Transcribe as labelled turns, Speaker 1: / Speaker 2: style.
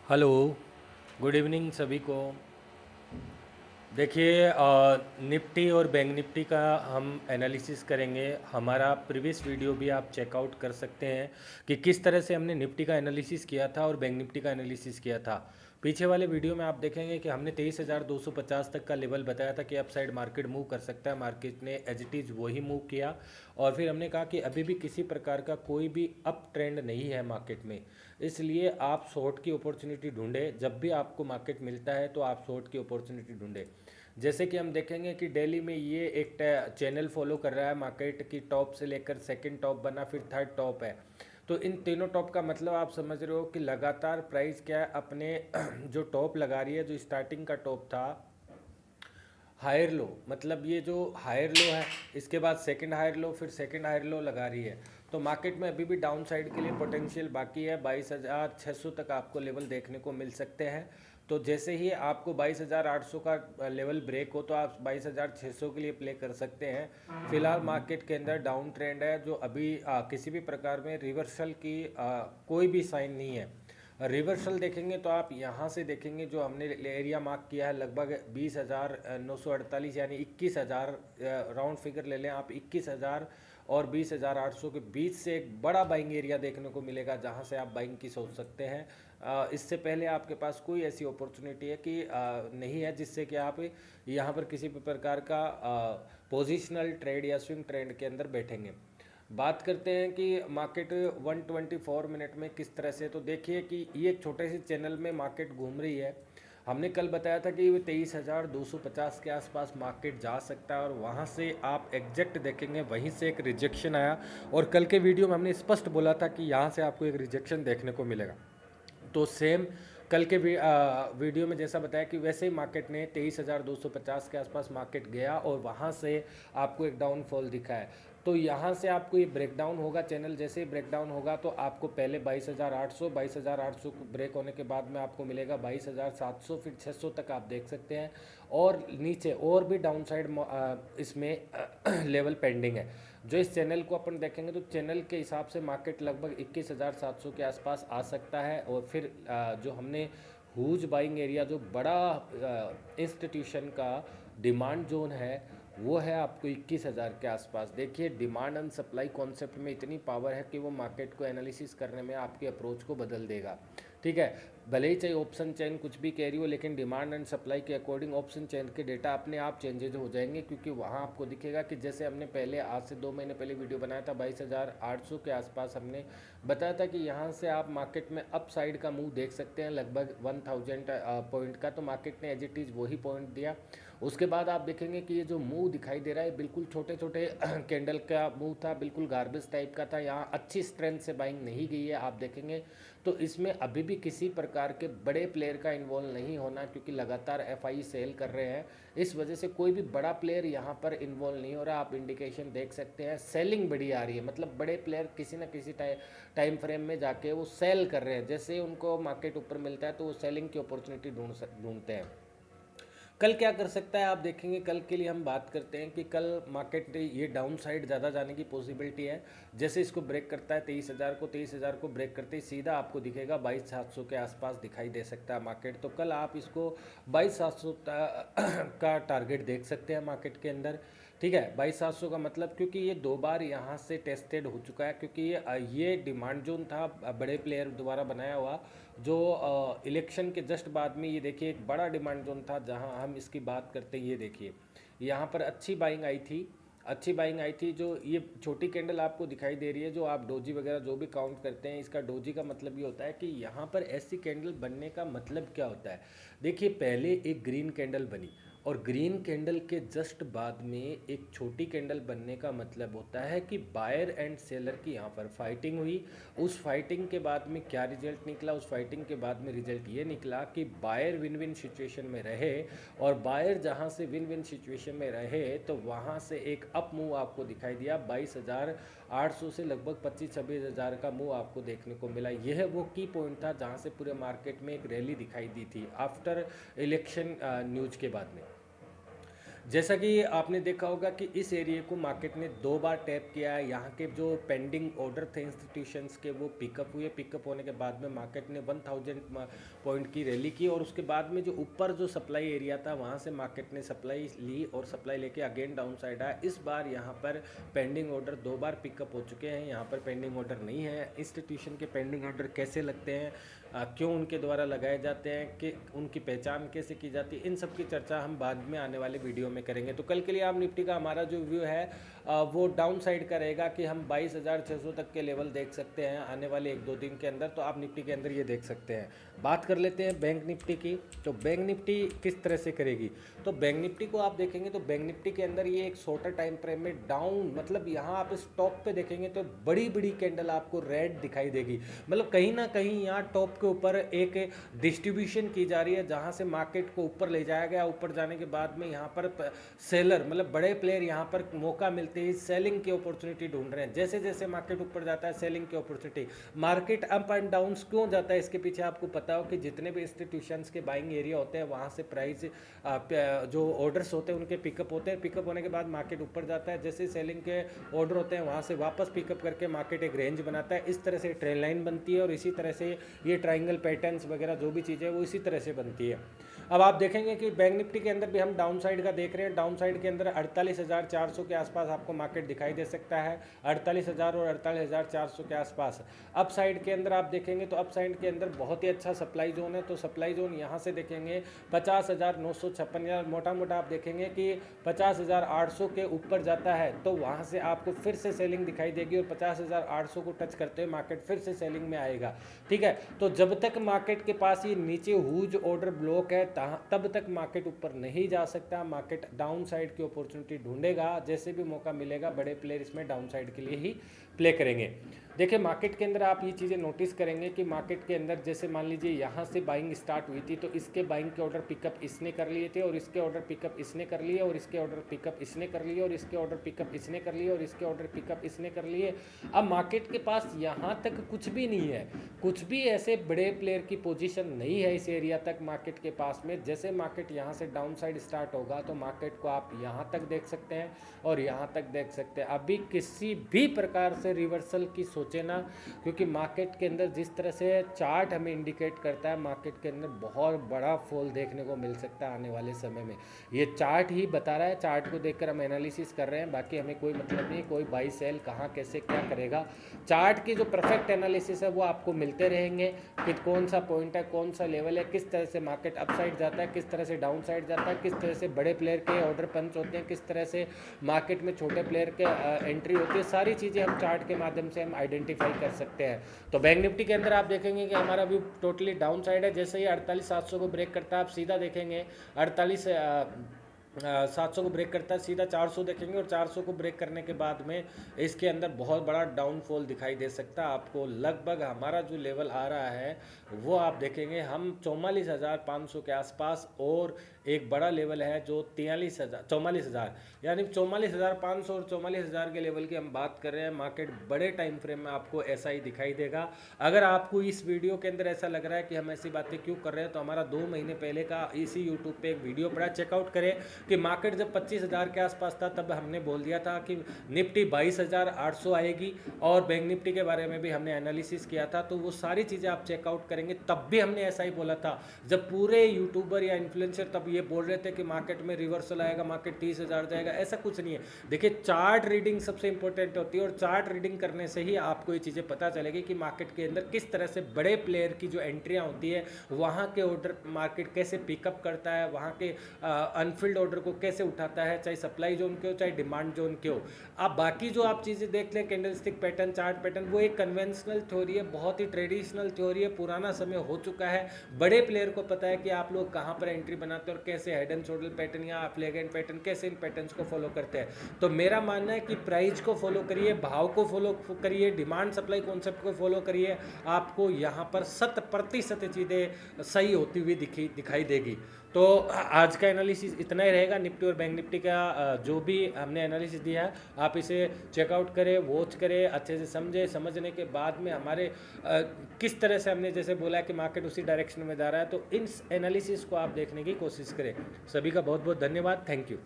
Speaker 1: Hello, good evening सभी को। देखिए निफ्टी और बैंक निफ्टी का हम एनालिसिस करेंगे। हमारा प्रीवियस वीडियो भी आप चेकआउट कर सकते हैं कि किस तरह से हमने निफ्टी का एनालिसिस किया था और बैंक निफ्टी का एनालिसिस किया था। पीछे वाले वीडियो में आप देखेंगे कि हमने 23,250 तक का लेवल बताया था कि अपसाइड मार्केट मूव कर सकता है। मार्केट ने एज इट इज़ वही मूव किया और फिर हमने कहा कि अभी भी किसी प्रकार का कोई भी अप ट्रेंड नहीं है मार्केट में, इसलिए आप शॉर्ट की अपॉर्चुनिटी ढूंढें। जब भी आपको मार्केट मिलता है तो आप शॉर्ट की अपॉर्चुनिटी ढूंढें। जैसे कि हम देखेंगे कि दिल्ली में ये एक चैनल फॉलो कर रहा है, मार्केट की टॉप से लेकर सेकंड टॉप बना, फिर थर्ड टॉप है। तो इन तीनों टॉप का मतलब आप समझ रहे हो कि लगातार प्राइस क्या है अपने जो टॉप लगा रही है। जो स्टार्टिंग का टॉप था हायर लो, मतलब ये जो हायर लो है, इसके बाद सेकंड हायर लो, फिर सेकंड हायर लो लगा रही है। तो मार्केट में अभी भी डाउन साइड के लिए पोटेंशियल बाकी है। 22,600 तक आपको लेवल देखने को मिल सकते हैं। तो जैसे ही आपको 22,800 का लेवल ब्रेक हो तो आप 22,600 के लिए प्ले कर सकते हैं। फिलहाल मार्केट के अंदर डाउन ट्रेंड है, जो अभी किसी भी प्रकार में रिवर्सल की कोई भी साइन नहीं है। रिवर्सल देखेंगे तो आप यहाँ से देखेंगे, जो हमने एरिया मार्क किया है लगभग 20,948 यानी 21,000, राउंड फिगर ले लें आप, 21,000 और 20,800 के बीच से एक बड़ा बाइंग एरिया देखने को मिलेगा, जहाँ से आप बाइंग की सोच सकते हैं। इससे पहले आपके पास कोई ऐसी अपॉर्चुनिटी है कि नहीं है जिससे कि आप यहाँ पर किसी भी प्रकार का पोजिशनल ट्रेड या स्विंग ट्रेंड के अंदर बैठेंगे। बात करते हैं कि मार्केट 124 मिनट में किस तरह से, तो देखिए कि ये एक छोटे से चैनल में मार्केट घूम रही है। हमने कल बताया था कि 23,250 के आसपास मार्केट जा सकता है और वहाँ से आप एग्जैक्ट देखेंगे वहीं से एक रिजेक्शन आया। और कल के वीडियो में हमने स्पष्ट बोला था कि यहाँ से आपको एक रिजेक्शन देखने को मिलेगा। तो सेम कल के वीडियो में जैसा बताया कि वैसे ही मार्केट ने 23,250 के आसपास मार्केट गया और वहाँ से आपको एक डाउनफॉल दिखा है। तो यहाँ से आपको ये ब्रेकडाउन होगा, चैनल जैसे ही ब्रेकडाउन होगा तो आपको पहले 22,800 को ब्रेक होने के बाद में आपको मिलेगा 22,700, फिर 600 तक आप देख सकते हैं। और नीचे और भी डाउन साइड इसमें लेवल पेंडिंग है। जो इस चैनल को अपन देखेंगे तो चैनल के हिसाब से मार्केट लगभग 21,700 के आसपास आ सकता है। और फिर जो हमने हुज बाइंग एरिया, जो बड़ा इंस्टीट्यूशन का डिमांड जोन है, वो है आपको 21,000 के आसपास। देखिए डिमांड एंड सप्लाई कॉन्सेप्ट में इतनी पावर है कि वो मार्केट को एनालिसिस करने में आपकी अप्रोच को बदल देगा। ठीक है, भले ही चाहे ऑप्शन चेन कुछ भी कह रही हो, लेकिन डिमांड एंड सप्लाई के अकॉर्डिंग ऑप्शन चेन के डेटा अपने आप चेंजेज हो जाएंगे, क्योंकि वहाँ आपको दिखेगा कि जैसे हमने पहले आज से 2 महीने पहले वीडियो बनाया था 22,800 के आसपास, हमने बताया था कि यहाँ से आप मार्केट में अप साइड का मूव देख सकते हैं लगभग 1,000 पॉइंट का। तो मार्केट ने एज इट इज़ वही पॉइंट दिया। उसके बाद आप देखेंगे कि ये जो मूव दिखाई दे रहा है बिल्कुल छोटे छोटे कैंडल का मूव था, बिल्कुल गार्बेज टाइप का था। यहाँ अच्छी स्ट्रेंथ से बाइंग नहीं गई है आप देखेंगे। तो इसमें अभी भी किसी प्रकार के बड़े प्लेयर का इन्वॉल्व नहीं होना, क्योंकि लगातार एफआई सेल कर रहे हैं। इस वजह से कोई भी बड़ा प्लेयर यहाँ पर इन्वॉल्व नहीं हो रहा। आप इंडिकेशन देख सकते हैं, सेलिंग बड़ी आ रही है, मतलब बड़े प्लेयर किसी न किसी टाइम फ्रेम में जाके वो सेल कर रहे हैं। जैसे ही उनको मार्केट ऊपर मिलता है तो वो सेलिंग की अपॉर्चुनिटी ढूंढते हैं। कल क्या कर सकता है आप देखेंगे। कल के लिए हम बात करते हैं कि कल मार्केट ये डाउन साइड ज़्यादा जाने की पॉसिबिलिटी है। जैसे इसको ब्रेक करता है 23,000 को ब्रेक करते ही सीधा आपको दिखेगा 22,700 के आसपास दिखाई दे सकता है मार्केट। तो कल आप इसको 22,700 का टारगेट देख सकते हैं मार्केट के अंदर। ठीक है, 22,700 का मतलब, क्योंकि ये 2 बार यहाँ से टेस्टेड हो चुका है, क्योंकि ये डिमांड जोन था बड़े प्लेयर द्वारा बनाया हुआ, जो इलेक्शन के जस्ट बाद में, ये देखिए एक बड़ा डिमांड जोन था जहां हम इसकी बात करते हैं। ये देखिए यहाँ पर अच्छी बाइंग आई थी, अच्छी बाइंग आई थी। जो ये छोटी कैंडल आपको दिखाई दे रही है, जो आप डोजी वगैरह जो भी काउंट करते हैं, इसका डोजी का मतलब ये होता है कि यहाँ पर ऐसी कैंडल बनने का मतलब क्या होता है। देखिए पहले एक ग्रीन कैंडल बनी और ग्रीन कैंडल के जस्ट बाद में एक छोटी कैंडल बनने का मतलब होता है कि बायर एंड सेलर की यहाँ पर फाइटिंग हुई। उस फाइटिंग के बाद में क्या रिजल्ट निकला, उस फाइटिंग के बाद में रिजल्ट ये निकला कि बायर विन विन सिचुएशन में रहे। और बायर जहाँ से विन विन सिचुएशन में रहे तो वहाँ से एक अप मूव आपको दिखाई दिया। 22,800 से लगभग 25-26 हज़ार का मूव आपको देखने को मिला। यह वो की पॉइंट था जहाँ से पूरे मार्केट में एक रैली दिखाई दी थी आफ्टर इलेक्शन न्यूज के बाद में। जैसा कि आपने देखा होगा कि इस एरिया को मार्केट ने 2 बार टैप किया है। यहाँ के जो पेंडिंग ऑर्डर थे इंस्टीट्यूशंस के वो पिकअप हुए। पिकअप होने के बाद में मार्केट ने 1000 पॉइंट की रैली की और उसके बाद में जो ऊपर जो सप्लाई एरिया था वहाँ से मार्केट ने सप्लाई ली और सप्लाई लेके अगेन डाउन साइड आया। इस बार यहाँ पर पेंडिंग ऑर्डर 2 बार पिकअप हो चुके हैं। यहाँ पर पेंडिंग ऑर्डर नहीं है। इंस्टीट्यूशन के पेंडिंग ऑर्डर कैसे लगते हैं, क्यों उनके द्वारा लगाए जाते हैं, कि उनकी पहचान कैसे की जाती है, इन सब की चर्चा हम बाद में आने वाले वीडियो में करेंगे। तो कल के लिए आप निफ्टी का हमारा जो व्यू है वो डाउन साइड का रहेगा कि हम 22,600 तक के लेवल देख सकते हैं आने वाले 1-2 दिन के अंदर। तो आप निफ्टी के अंदर ये देख सकते हैं। बात कर लेते हैं बैंक निफ्टी की। तो बैंक निफ्टी किस तरह से करेगी, तो बैंक निफ्टी को आप देखेंगे तो बैंक निफ्टी के अंदर ये एक शॉर्टर टाइम फ्रेम में डाउन, मतलब यहाँ आप इस टॉप पे देखेंगे तो बड़ी बड़ी कैंडल आपको रेड दिखाई देगी। मतलब कहीं ना कहीं यहाँ टॉप के ऊपर एक डिस्ट्रीब्यूशन की जा रही है जहाँ से मार्केट को ऊपर ले जाया गया। ऊपर जाने के बाद में यहाँ पर सेलर, मतलब बड़े प्लेयर यहाँ पर मौका मिलते ही सेलिंग की अपॉर्चुनिटी ढूंढ रहे हैं। जैसे जैसे मार्केट ऊपर जाता है सेलिंग की opportunity, market up and down क्यों जाता है इसके पीछे आपको पता हो कि जितने भी इंस्टीट्यूशंस के बाइंग एरिया होते हैं वहाँ से प्राइस जो ऑर्डर्स होते हैं उनके पिकअप होते हैं। पिकअप होने के बाद मार्केट ऊपर जाता है। जैसे सेलिंग के ऑर्डर होते हैं वहाँ से वापस पिकअप करके मार्केट एक रेंज बनाता है। इस तरह से ट्रेंड लाइन बनती है और इसी तरह से ये ट्राइंगल पैटर्न्स वगैरह जो भी चीज़ें वो इसी तरह से बनती है। अब आप देखेंगे कि बैंक निफ्टी के अंदर भी हम डाउन साइड का देख रहे हैं। डाउन साइड के अंदर 48,400 के आसपास आपको मार्केट दिखाई दे सकता है, 48,000 और 48,400 के आसपास। अप साइड के अंदर आप देखेंगे तो अप साइड के अंदर बहुत ही अच्छा सप्लाई जोन है। तो सप्लाई जोन यहाँ से देखेंगे 50,956, या मोटा मोटा आप देखेंगे कि 50,800 के ऊपर जाता है तो वहाँ से आपको फिर से सेलिंग दिखाई देगी और 50,800 को टच करते हुए मार्केट फिर से सेलिंग में आएगा। ठीक है, तो जब तक मार्केट के पास ये नीचे हुज ऑर्डर ब्लॉक है तब तक मार्केट ऊपर नहीं जा सकता। मार्केट डाउन साइड की अपॉर्चुनिटी ढूंढेगा। जैसे भी मौका मिलेगा बड़े प्लेयर इसमें डाउन साइड के लिए ही प्ले करेंगे। देखिए मार्केट के अंदर आप ये चीज़ें नोटिस करेंगे कि मार्केट के अंदर जैसे मान लीजिए यहाँ से बाइंग स्टार्ट हुई थी तो इसके बाइंग के ऑर्डर पिकअप इसने कर लिए थे और इसके ऑर्डर पिकअप इसने कर लिए और इसके ऑर्डर पिकअप इसने कर लिए और इसके ऑर्डर पिकअप इसने कर लिए और इसके ऑर्डर पिकअप इसने कर लिए। अब मार्केट के पास यहाँ तक कुछ भी नहीं है, कुछ भी ऐसे बड़े प्लेयर की पोजीशन नहीं है इस एरिया तक मार्केट के पास में। जैसे मार्केट यहाँ से डाउन साइड स्टार्ट होगा तो मार्केट को आप यहाँ तक देख सकते हैं और यहाँ तक देख सकते हैं। अभी किसी भी प्रकार से रिवर्सल की सोचे ना, क्योंकि मार्केट के अंदर जिस तरह से चार्ट हमें इंडिकेट करता है मार्केट के अंदर बहुत बड़ा फॉल देखने को मिल सकता है आने वाले समय में। ये चार्ट ही बता रहा है, चार्ट को देखकर हम एनालिसिस कर रहे हैं, बाकी हमें कोई मतलब नहीं कोई बाई सेल कहाँ कैसे क्या करेगा। चार्ट की जो परफेक्ट एनालिसिस है वो आपको मिलते रहेंगे कि कौन सा पॉइंट है, कौन सा लेवल है, किस तरह से मार्केट अप साइड जाता है, किस तरह से डाउन साइड जाता है, किस तरह से बड़े प्लेयर के ऑर्डर पंच होते हैं, किस तरह से मार्केट में छोटे प्लेयर के एंट्री होती है। सारी चीज़ें हम चार्ट के माध्यम से हम आइडेंटिफाई कर सकते हैं। तो बैंक निफ्टी के अंदर आप देखेंगे कि हमारा व्यू टोटली डाउन साइड है। जैसे ही 48,700 को ब्रेक करता है आप सीधा देखेंगे 700 को ब्रेक करता है सीधा 400 देखेंगे और 400 को ब्रेक करने के बाद में इसके अंदर बहुत बड़ा डाउनफॉल दिखाई दे सकता है आपको। लगभग हमारा जो लेवल आ रहा है वो आप देखेंगे हम 44,500 के आसपास, और एक बड़ा लेवल है जो 44,000 यानी 44,500 और 44,000 के लेवल की हम बात कर रहे हैं। मार्केट बड़े टाइम फ्रेम में आपको ऐसा ही दिखाई देगा। अगर आपको इस वीडियो के अंदर ऐसा लग रहा है कि हम ऐसी बातें क्यों कर रहे हैं तो हमारा 2 महीने पहले का इसी यूट्यूब पे एक वीडियो पड़ा, चेकआउट करें कि मार्केट जब 25,000 के आसपास था तब हमने बोल दिया था कि निफ्टी 22,800 आएगी और बैंक निफ्टी के बारे में भी हमने एनालिसिस किया था। तो वो सारी चीज़ें आप चेकआउट करेंगे तब भी हमने ऐसा ही बोला था। जब पूरे यूट्यूबर या इन्फ्लुएंसर तब ये बोल रहे थे कि मार्केट में रिवर्सल आएगा, मार्केट 30,000 जाएगा, ऐसा कुछ नहीं है। देखिए चार्ट रीडिंग सबसे इंपॉर्टेंट होती है और चार्ट रीडिंग करने से ही आपको ये चीज़ें पता चलेगी कि मार्केट के अंदर किस तरह से बड़े प्लेयर की जो एंट्रियाँ होती है वहाँ के ऑर्डर मार्केट कैसे पिकअप करता है, वहाँ के अनफिल्ड ऑर्डर को कैसे उठाता है, चाहे सप्लाई जोन के हो चाहे डिमांड जोन के हो। आप बाकी जो आप चीज़ें देख लें कैंडलस्टिक पैटर्न, चार्ट पैटर्न, वो एक कन्वेंशनल थ्योरी है, बहुत ही ट्रेडिशनल थ्योरी है, पुराना समय हो चुका है। बड़े प्लेयर को पता है कि आप लोग कहाँ पर एंट्री बनाते हैं और कैसे हेड एंड शोल्डर पैटर्न या फ्लैग एंड पैटर्न कैसे इन पैटर्न्स को फॉलो करते हैं। तो मेरा मानना है कि प्राइस को फॉलो करिए, भाव को फॉलो करिए, डिमांड सप्लाई कॉन्सेप्ट को फॉलो करिए, आपको यहाँ पर 100% चीज़ें सही होती हुई दिखाई देगी। तो आज का एनालिसिस इतना ही रहेगा। निफ्टी और बैंक निफ्टी का जो भी हमने एनालिसिस दिया है आप इसे चेकआउट करें, वॉच करें, अच्छे से समझें। समझने के बाद में हमारे किस तरह से हमने जैसे बोला कि मार्केट उसी डायरेक्शन में जा रहा है, तो इन एनालिसिस को आप देखने की कोशिश करें। सभी का बहुत बहुत धन्यवाद। Thank you.